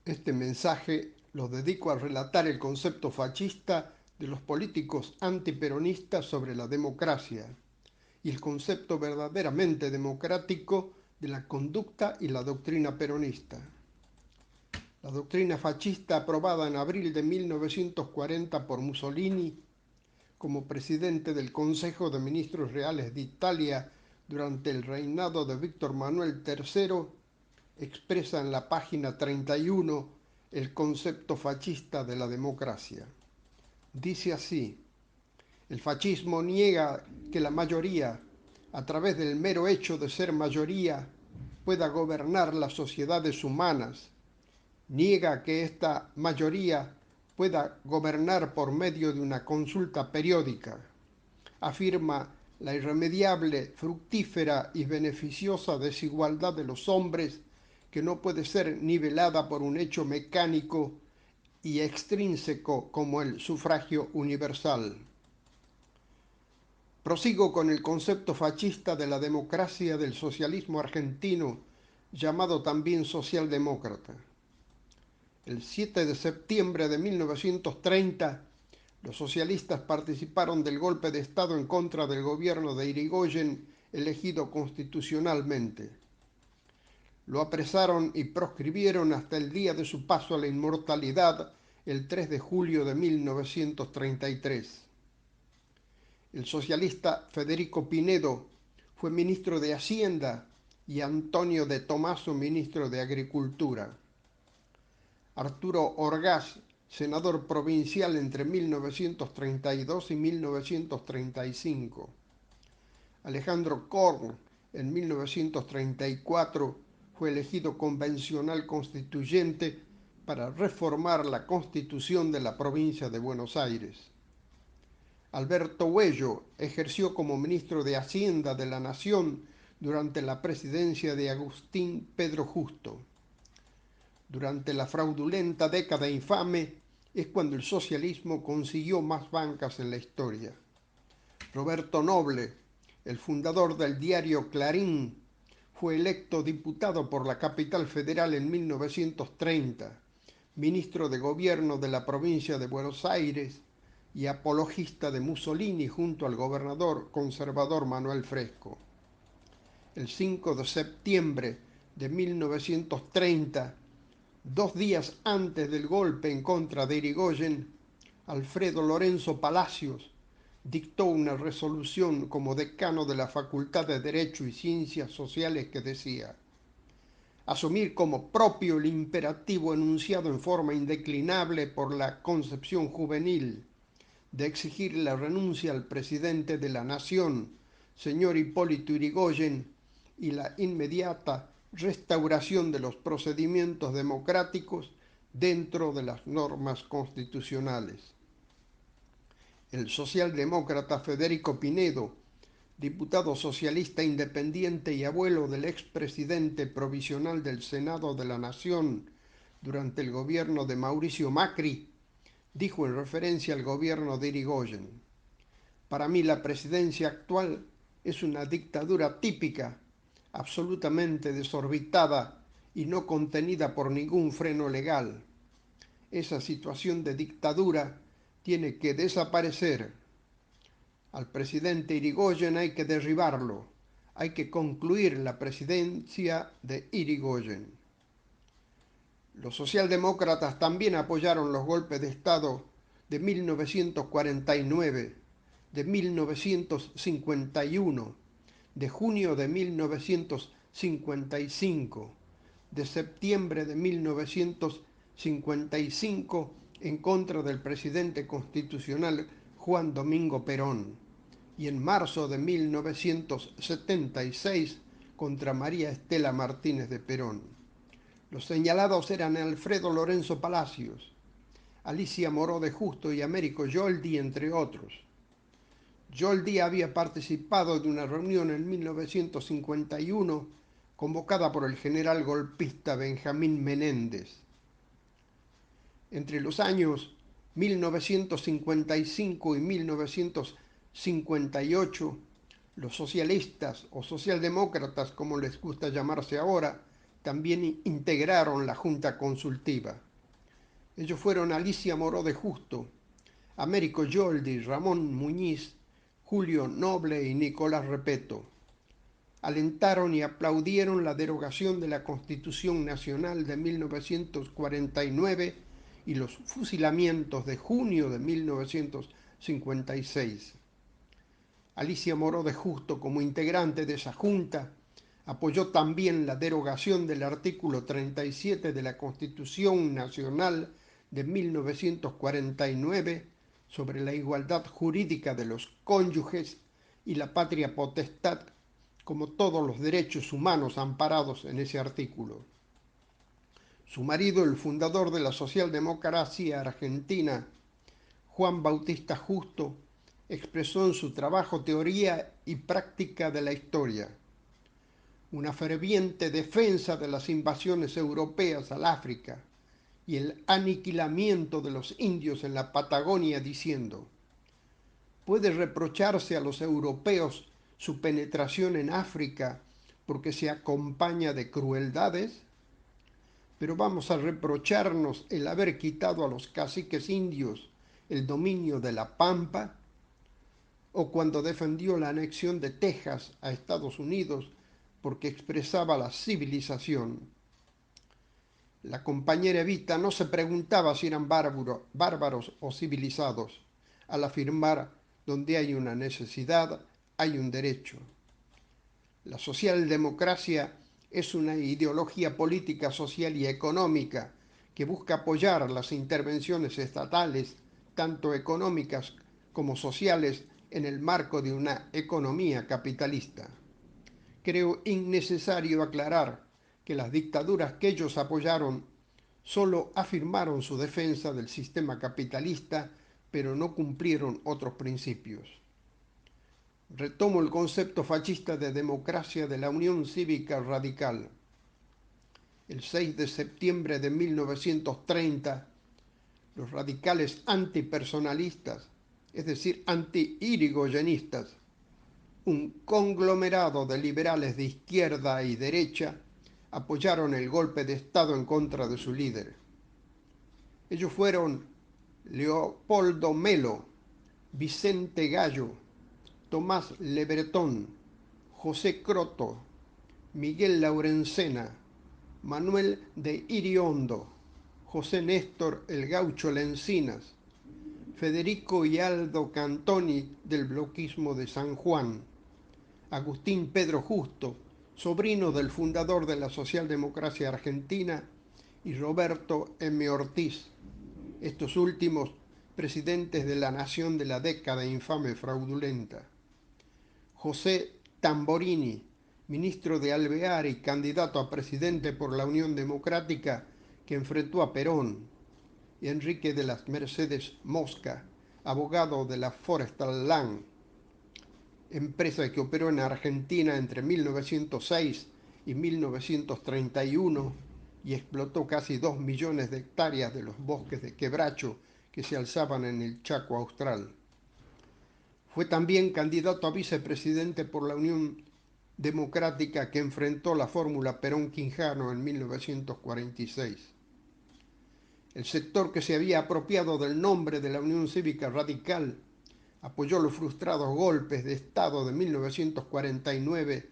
Este mensaje lo dedico a relatar el concepto fascista de los políticos antiperonistas sobre la democracia y el concepto verdaderamente democrático de la conducta y la doctrina peronista. La doctrina fascista aprobada en abril de 1940 por Mussolini como presidente del Consejo de Ministros Reales de Italia durante el reinado de Víctor Manuel III, expresa en la página 31 el concepto fascista de la democracia. Dice así: el fascismo niega que la mayoría, a través del mero hecho de ser mayoría, pueda gobernar las sociedades humanas. Niega que esta mayoría pueda gobernar por medio de una consulta periódica. Afirma la irremediable, fructífera y beneficiosa desigualdad de los hombres que no puede ser nivelada por un hecho mecánico y extrínseco como el sufragio universal. Prosigo con el concepto fascista de la democracia del socialismo argentino, llamado también socialdemócrata. El 7 de septiembre de 1930, los socialistas participaron del golpe de Estado en contra del gobierno de Irigoyen, elegido constitucionalmente. Lo apresaron y proscribieron hasta el día de su paso a la inmortalidad, el 3 de julio de 1933. El socialista Federico Pinedo fue ministro de Hacienda y Antonio de Tomaso ministro de Agricultura. Arturo Orgaz, senador provincial entre 1932 y 1935. Alejandro Korn, en 1934, fue elegido convencional constituyente para reformar la constitución de la provincia de Buenos Aires. Alberto Huello ejerció como ministro de Hacienda de la Nación durante la presidencia de Agustín Pedro Justo. Durante la fraudulenta década infame es cuando el socialismo consiguió más bancas en la historia. Roberto Noble, el fundador del diario Clarín, fue electo diputado por la capital federal en 1930, ministro de Gobierno de la provincia de Buenos Aires y apologista de Mussolini junto al gobernador conservador Manuel Fresco. El 5 de septiembre de 1930, 2 días antes del golpe en contra de Irigoyen, Alfredo Lorenzo Palacios dictó una resolución como decano de la Facultad de Derecho y Ciencias Sociales que decía: asumir como propio el imperativo enunciado en forma indeclinable por la concepción juvenil de exigir la renuncia al presidente de la Nación, señor Hipólito Yrigoyen, y la inmediata restauración de los procedimientos democráticos dentro de las normas constitucionales. El socialdemócrata Federico Pinedo, diputado socialista independiente y abuelo del expresidente provisional del Senado de la Nación durante el gobierno de Mauricio Macri, dijo en referencia al gobierno de Irigoyen: para mí la presidencia actual es una dictadura típica, absolutamente desorbitada y no contenida por ningún freno legal. Esa situación de dictadura tiene que desaparecer. Al presidente Irigoyen hay que derribarlo. Hay que concluir la presidencia de Irigoyen. Los socialdemócratas también apoyaron los golpes de Estado de 1949, de 1951, de junio de 1955, de septiembre de 1955 en contra del presidente constitucional Juan Domingo Perón y en marzo de 1976 contra María Estela Martínez de Perón. Los señalados eran Alfredo Lorenzo Palacios, Alicia Moró de Justo y Américo Yoldi, entre otros. Yoldi había participado de una reunión en 1951 convocada por el general golpista Benjamín Menéndez. Entre los años 1955 y 1958, los socialistas o socialdemócratas, como les gusta llamarse ahora, también integraron la Junta Consultiva. Ellos fueron Alicia Moró de Justo, Américo Yoldi, Ramón Muñiz, Julio Noble y Nicolás Repetto. Alentaron y aplaudieron la derogación de la Constitución Nacional de 1949 y los fusilamientos de junio de 1956. Alicia Moró de Justo, como integrante de esa junta, apoyó también la derogación del artículo 37 de la Constitución Nacional de 1949 sobre la igualdad jurídica de los cónyuges y la patria potestad, como todos los derechos humanos amparados en ese artículo. Su marido, el fundador de la socialdemocracia argentina, Juan Bautista Justo, expresó en su trabajo Teoría y Práctica de la Historia una ferviente defensa de las invasiones europeas al África y el aniquilamiento de los indios en la Patagonia, diciendo: ¿puede reprocharse a los europeos su penetración en África porque se acompaña de crueldades? Pero vamos a reprocharnos el haber quitado a los caciques indios el dominio de la Pampa, o cuando defendió la anexión de Texas a Estados Unidos porque expresaba la civilización. La compañera Evita no se preguntaba si eran bárbaros o civilizados, al afirmar: donde hay una necesidad, hay un derecho. La socialdemocracia es una ideología política, social y económica que busca apoyar las intervenciones estatales, tanto económicas como sociales, en el marco de una economía capitalista. Creo innecesario aclarar que las dictaduras que ellos apoyaron solo afirmaron su defensa del sistema capitalista, pero no cumplieron otros principios. Retomo el concepto fascista de democracia de la Unión Cívica Radical. El 6 de septiembre de 1930, los radicales antipersonalistas, es decir, anti-irigoyenistas, un conglomerado de liberales de izquierda y derecha, apoyaron el golpe de Estado en contra de su líder. Ellos fueron Leopoldo Melo, Vicente Gallo, Tomás Le Breton, José Croto, Miguel Laurencena, Manuel de Iriondo, José Néstor El Gaucho Lencinas, Federico y Aldo Cantoni del bloquismo de San Juan, Agustín Pedro Justo, sobrino del fundador de la socialdemocracia argentina, y Roberto M. Ortiz, estos últimos presidentes de la Nación de la década infame fraudulenta. José Tamborini, ministro de Alvear y candidato a presidente por la Unión Democrática, que enfrentó a Perón, y Enrique de las Mercedes Mosca, abogado de la Forestal Land, empresa que operó en Argentina entre 1906 y 1931 y explotó casi 2 millones de hectáreas de los bosques de quebracho que se alzaban en el Chaco Austral. Fue también candidato a vicepresidente por la Unión Democrática, que enfrentó la fórmula Perón-Quijano en 1946. El sector que se había apropiado del nombre de la Unión Cívica Radical apoyó los frustrados golpes de Estado de 1949,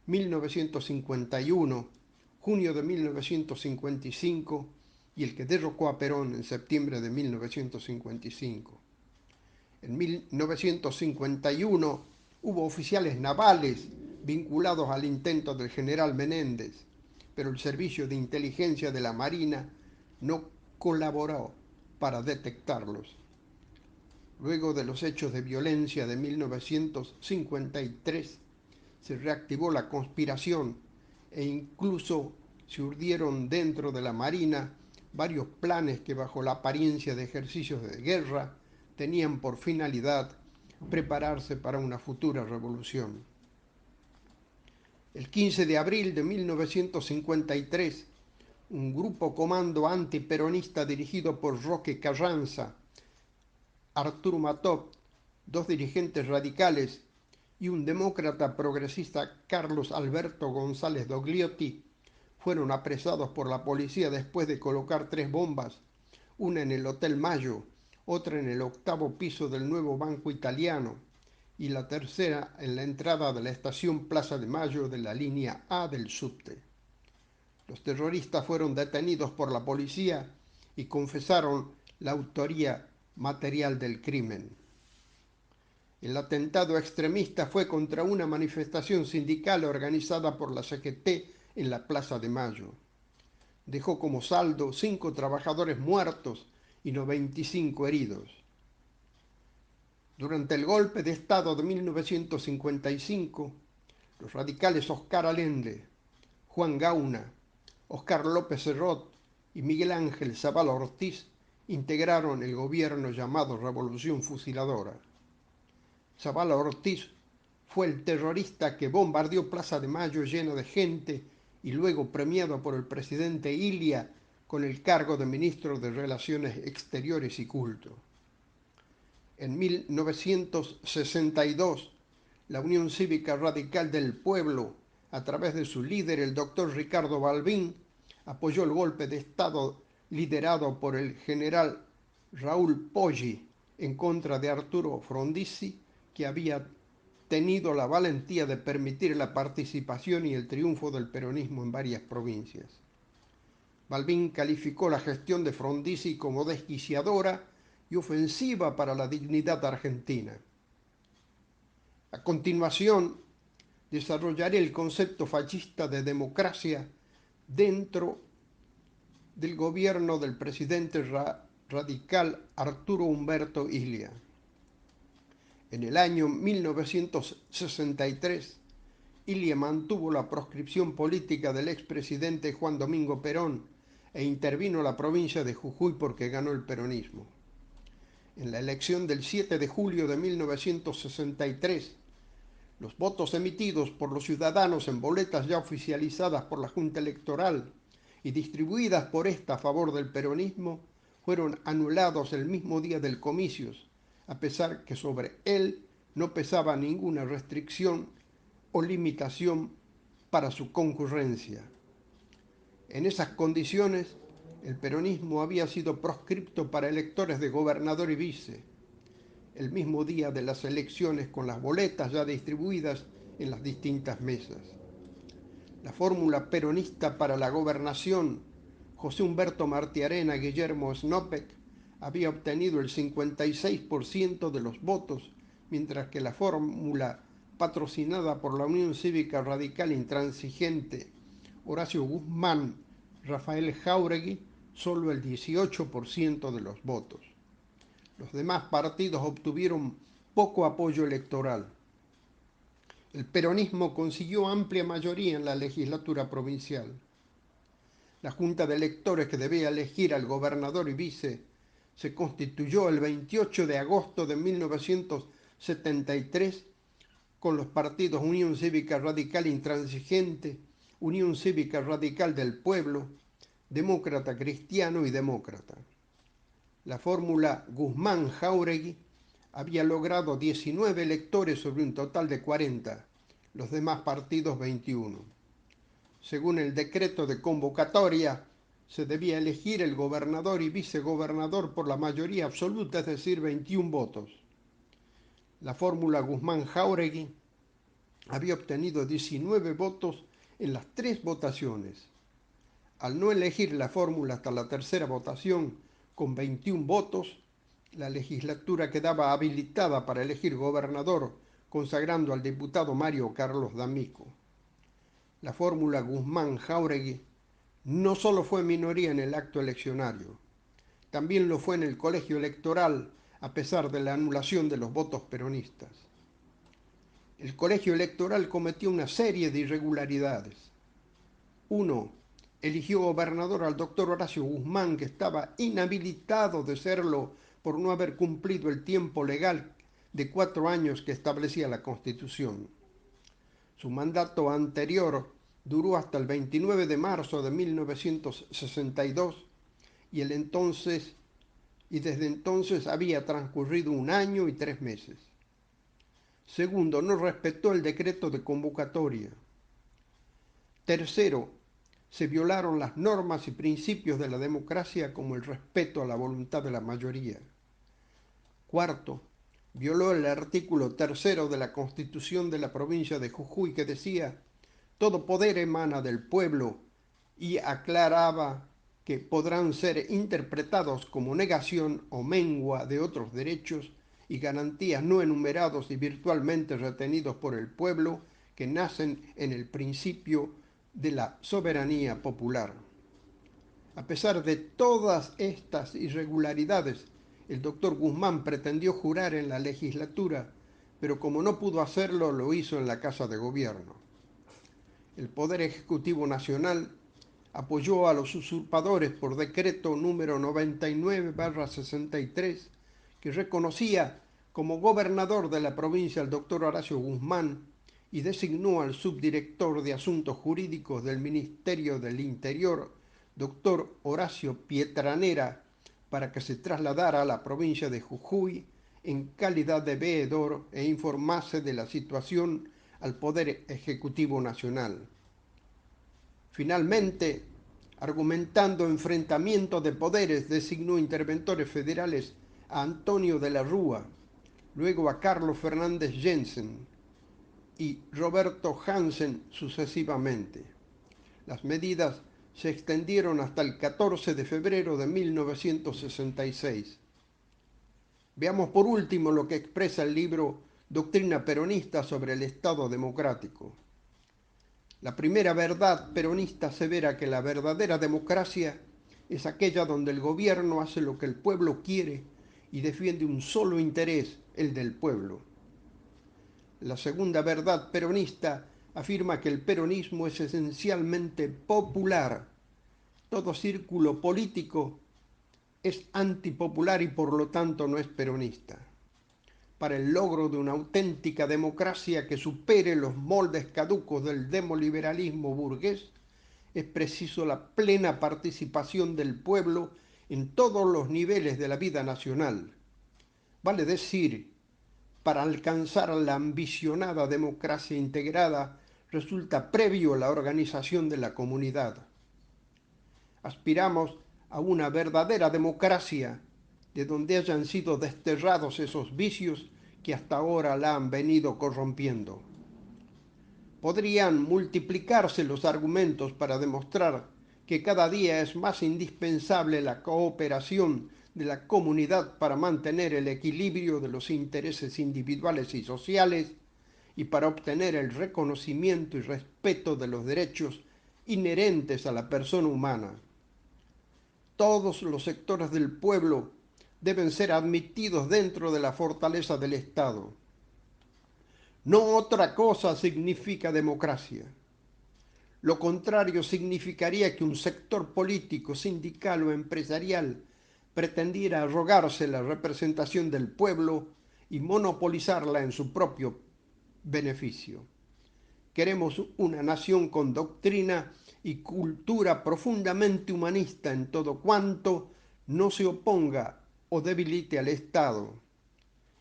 1951, junio de 1955 y el que derrocó a Perón en septiembre de 1955. En 1951 hubo oficiales navales vinculados al intento del general Menéndez, pero el Servicio de Inteligencia de la Marina no colaboró para detectarlos. Luego de los hechos de violencia de 1953, se reactivó la conspiración e incluso se urdieron dentro de la Marina varios planes que, bajo la apariencia de ejercicios de guerra, tenían por finalidad prepararse para una futura revolución. El 15 de abril de 1953, un grupo comando antiperonista dirigido por Roque Carranza, Arturo Matov, dos dirigentes radicales, y un demócrata progresista, Carlos Alberto González Dogliotti, fueron apresados por la policía después de colocar 3 bombas, una en el Hotel Mayo, otra en el 8º piso del nuevo Banco Italiano y la tercera en la entrada de la estación Plaza de Mayo de la línea A del subte. Los terroristas fueron detenidos por la policía y confesaron la autoría material del crimen. El atentado extremista fue contra una manifestación sindical organizada por la CGT en la Plaza de Mayo. Dejó como saldo 5 trabajadores muertos y 95 heridos. Durante el golpe de Estado de 1955, los radicales Oscar Allende, Juan Gauna, Oscar López Serrot y Miguel Ángel Zavala Ortiz integraron el gobierno llamado Revolución Fusiladora. Zavala Ortiz fue el terrorista que bombardeó Plaza de Mayo llena de gente y luego premiado por el presidente Ilia con el cargo de ministro de Relaciones Exteriores y Culto. En 1962, la Unión Cívica Radical del Pueblo, a través de su líder, el doctor Ricardo Balbín, apoyó el golpe de Estado liderado por el general Raúl Poggi en contra de Arturo Frondizi, que había tenido la valentía de permitir la participación y el triunfo del peronismo en varias provincias. Balbín calificó la gestión de Frondizi como desquiciadora y ofensiva para la dignidad argentina. A continuación, desarrollaré el concepto fascista de democracia dentro del gobierno del presidente radical Arturo Umberto Illia. En el año 1963, Illia mantuvo la proscripción política del expresidente Juan Domingo Perón e intervino la provincia de Jujuy porque ganó el peronismo. En la elección del 7 de julio de 1963, los votos emitidos por los ciudadanos en boletas ya oficializadas por la Junta Electoral y distribuidas por esta a favor del peronismo fueron anulados el mismo día del comicio, a pesar que sobre él no pesaba ninguna restricción o limitación para su concurrencia. En esas condiciones, el peronismo había sido proscripto para electores de gobernador y vice, el mismo día de las elecciones con las boletas ya distribuidas en las distintas mesas. La fórmula peronista para la gobernación, José Humberto Martiarena Guillermo Snopek, había obtenido el 56% de los votos, mientras que la fórmula patrocinada por la Unión Cívica Radical Intransigente, Horacio Guzmán, Rafael Jáuregui, solo el 18% de los votos. Los demás partidos obtuvieron poco apoyo electoral. El peronismo consiguió amplia mayoría en la legislatura provincial. La Junta de Electores, que debía elegir al gobernador y vice, se constituyó el 28 de agosto de 1973 con los partidos Unión Cívica Radical Intransigente, Unión Cívica Radical del Pueblo, Demócrata Cristiano y Demócrata. La fórmula Guzmán-Jáuregui había logrado 19 electores sobre un total de 40, los demás partidos 21. Según el decreto de convocatoria, se debía elegir el gobernador y vicegobernador por la mayoría absoluta, es decir, 21 votos. La fórmula Guzmán-Jáuregui había obtenido 19 votos en las 3 votaciones. Al no elegir la fórmula hasta la tercera votación, con 21 votos, la legislatura quedaba habilitada para elegir gobernador, consagrando al diputado Mario Carlos D'Amico. La fórmula Guzmán-Jáuregui no solo fue minoría en el acto eleccionario, también lo fue en el colegio electoral, a pesar de la anulación de los votos peronistas. El colegio electoral cometió una serie de irregularidades. 1. Eligió gobernador al doctor Horacio Guzmán, que estaba inhabilitado de serlo por no haber cumplido el tiempo legal de 4 años que establecía la Constitución. Su mandato anterior duró hasta el 29 de marzo de 1962 y desde entonces había transcurrido 1 año y 3 meses. Segundo, no respetó el decreto de convocatoria. Tercero, se violaron las normas y principios de la democracia como el respeto a la voluntad de la mayoría. Cuarto, violó el artículo 3 de la Constitución de la provincia de Jujuy que decía: todo poder emana del pueblo, y aclaraba que podrán ser interpretados como negación o mengua de otros derechos y garantías no enumerados y virtualmente retenidos por el pueblo que nacen en el principio de la soberanía popular. A pesar de todas estas irregularidades, el doctor Guzmán pretendió jurar en la legislatura, pero como no pudo hacerlo, lo hizo en la Casa de Gobierno. El Poder Ejecutivo Nacional apoyó a los usurpadores por decreto número 99/63, que reconocía como gobernador de la provincia al doctor Horacio Guzmán y designó al subdirector de Asuntos Jurídicos del Ministerio del Interior, doctor Horacio Pietranera, para que se trasladara a la provincia de Jujuy en calidad de veedor e informase de la situación al Poder Ejecutivo Nacional. Finalmente, argumentando enfrentamiento de poderes, designó interventores federales a Antonio de la Rúa, luego a Carlos Fernández Jensen y Roberto Hansen sucesivamente. Las medidas se extendieron hasta el 14 de febrero de 1966. Veamos por último lo que expresa el libro Doctrina Peronista sobre el Estado Democrático. La primera verdad peronista asevera que la verdadera democracia es aquella donde el gobierno hace lo que el pueblo quiere y defiende un solo interés, el del pueblo. La segunda verdad peronista afirma que el peronismo es esencialmente popular. Todo círculo político es antipopular y por lo tanto no es peronista. Para el logro de una auténtica democracia que supere los moldes caducos del demoliberalismo burgués, es preciso la plena participación del pueblo en todos los niveles de la vida nacional. Vale decir, para alcanzar la ambicionada democracia integrada, resulta previo la organización de la comunidad. Aspiramos a una verdadera democracia, de donde hayan sido desterrados esos vicios que hasta ahora la han venido corrompiendo. Podrían multiplicarse los argumentos para demostrar que cada día es más indispensable la cooperación de la comunidad para mantener el equilibrio de los intereses individuales y sociales y para obtener el reconocimiento y respeto de los derechos inherentes a la persona humana. Todos los sectores del pueblo deben ser admitidos dentro de la fortaleza del Estado. No otra cosa significa democracia. Lo contrario significaría que un sector político, sindical o empresarial pretendiera arrogarse la representación del pueblo y monopolizarla en su propio beneficio. Queremos una nación con doctrina y cultura profundamente humanista en todo cuanto no se oponga o debilite al Estado,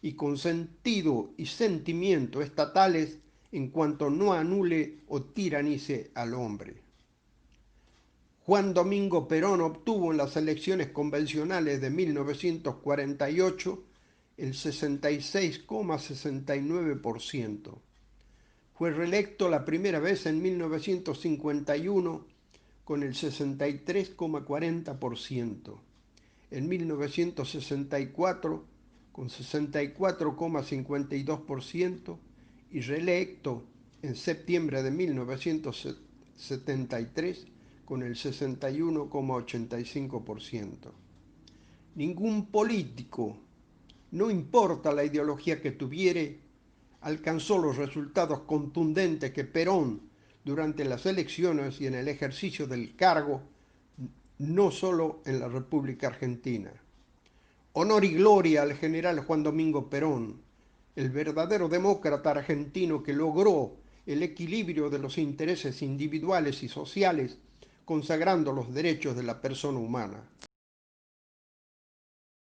y con sentido y sentimiento estatales en cuanto no anule o tiranice al hombre. Juan Domingo Perón obtuvo en las elecciones convencionales de 1948 el 66,69%. Fue reelecto la primera vez en 1951 con el 63,40%, en 1964 con 64,52% y reelecto en septiembre de 1973 con el 61,85%. Ningún político, no importa la ideología que tuviere, alcanzó los resultados contundentes que Perón, durante las elecciones y en el ejercicio del cargo, no solo en la República Argentina. Honor y gloria al general Juan Domingo Perón, el verdadero demócrata argentino que logró el equilibrio de los intereses individuales y sociales, consagrando los derechos de la persona humana.